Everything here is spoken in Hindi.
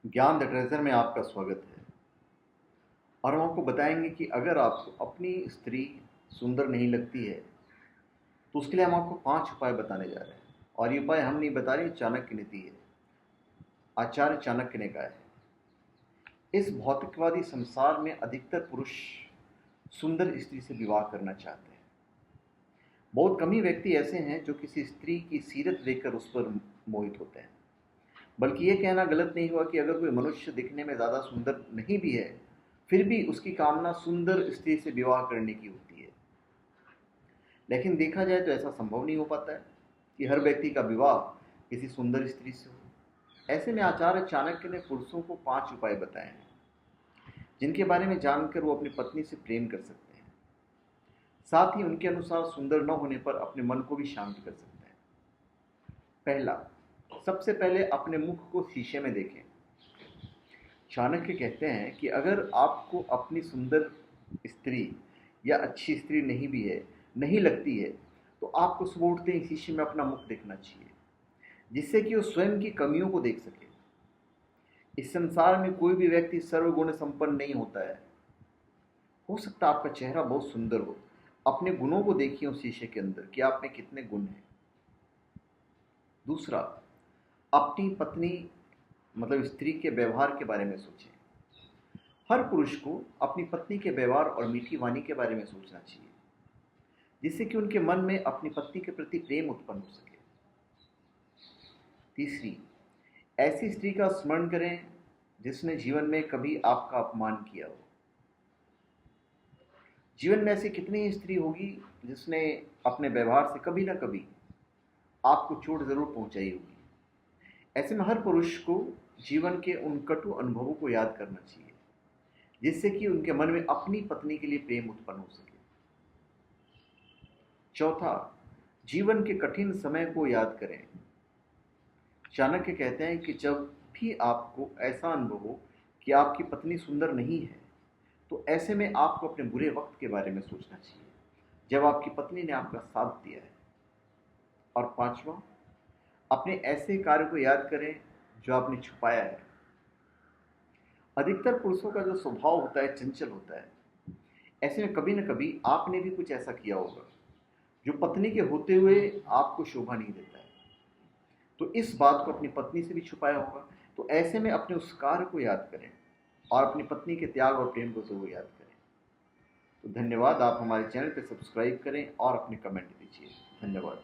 ज्ञान द ट्रेजर में आपका स्वागत है। और हम आपको बताएंगे कि अगर आपको अपनी स्त्री सुंदर नहीं लगती है तो उसके लिए हम आपको 5 उपाय बताने जा रहे हैं। और ये उपाय हम नहीं बता रहे, चाणक्य नीति है, आचार्य चाणक्य ने कहा है। इस भौतिकवादी संसार में अधिकतर पुरुष सुंदर स्त्री से विवाह करना चाहते हैं। बहुत कम ही व्यक्ति ऐसे हैं जो किसी स्त्री की सीरत देखकर उस पर मोहित होते हैं। बल्कि ये कहना गलत नहीं हुआ कि अगर कोई मनुष्य दिखने में ज़्यादा सुंदर नहीं भी है फिर भी उसकी कामना सुंदर स्त्री से विवाह करने की होती है। लेकिन देखा जाए तो ऐसा संभव नहीं हो पाता है कि हर व्यक्ति का विवाह किसी सुंदर स्त्री से हो। ऐसे में आचार्य चाणक्य ने पुरुषों को 5 उपाय बताए हैं जिनके बारे में जानकर वो अपनी पत्नी से प्रेम कर सकते हैं, साथ ही उनके अनुसार सुंदर न होने पर अपने मन को भी शांत कर सकते हैं। पहला, सबसे पहले अपने मुख को शीशे में देखें। चाणक्य कहते हैं कि अगर आपको अपनी सुंदर स्त्री या अच्छी स्त्री नहीं लगती है तो आपको सुबह उठते ही शीशे में अपना मुख देखना चाहिए, जिससे कि वो स्वयं की कमियों को देख सके। इस संसार में कोई भी व्यक्ति सर्वगुण संपन्न नहीं होता है। हो सकता है आपका चेहरा बहुत सुंदर हो, अपने गुणों को देखिए उस शीशे के अंदर कि आप में कितने गुण हैं। दूसरा, अपनी पत्नी मतलब स्त्री के व्यवहार के बारे में सोचें। हर पुरुष को अपनी पत्नी के व्यवहार और मीठी वाणी के बारे में सोचना चाहिए, जिससे कि उनके मन में अपनी पत्नी के प्रति प्रेम उत्पन्न हो सके। तीसरी, ऐसी स्त्री का स्मरण करें जिसने जीवन में कभी आपका अपमान किया हो। जीवन में ऐसी कितनी स्त्री होगी जिसने अपने व्यवहार से कभी ना कभी आपको चोट जरूर पहुंचाई होगी। ऐसे में हर पुरुष को जीवन के उन कटु अनुभवों को याद करना चाहिए, जिससे कि उनके मन में अपनी पत्नी के लिए प्रेम उत्पन्न हो सके। चौथा, जीवन के कठिन समय को याद करें। चाणक्य कहते हैं कि जब भी आपको ऐसा अनुभव हो कि आपकी पत्नी सुंदर नहीं है तो ऐसे में आपको अपने बुरे वक्त के बारे में सोचना चाहिए जब आपकी पत्नी ने आपका साथ दिया है। और पांचवा, अपने ऐसे कार्य को याद करें जो आपने छुपाया है। अधिकतर पुरुषों का जो स्वभाव होता है चंचल होता है। ऐसे में कभी न कभी आपने भी कुछ ऐसा किया होगा जो पत्नी के होते हुए आपको शोभा नहीं देता है, तो इस बात को अपनी पत्नी से भी छुपाया होगा। तो ऐसे में अपने उस कार्य को याद करें और अपनी पत्नी के त्याग और प्रेम को जरूर याद करें। तो धन्यवाद। आप हमारे चैनल पर सब्सक्राइब करें और अपने कमेंट दीजिए। धन्यवाद।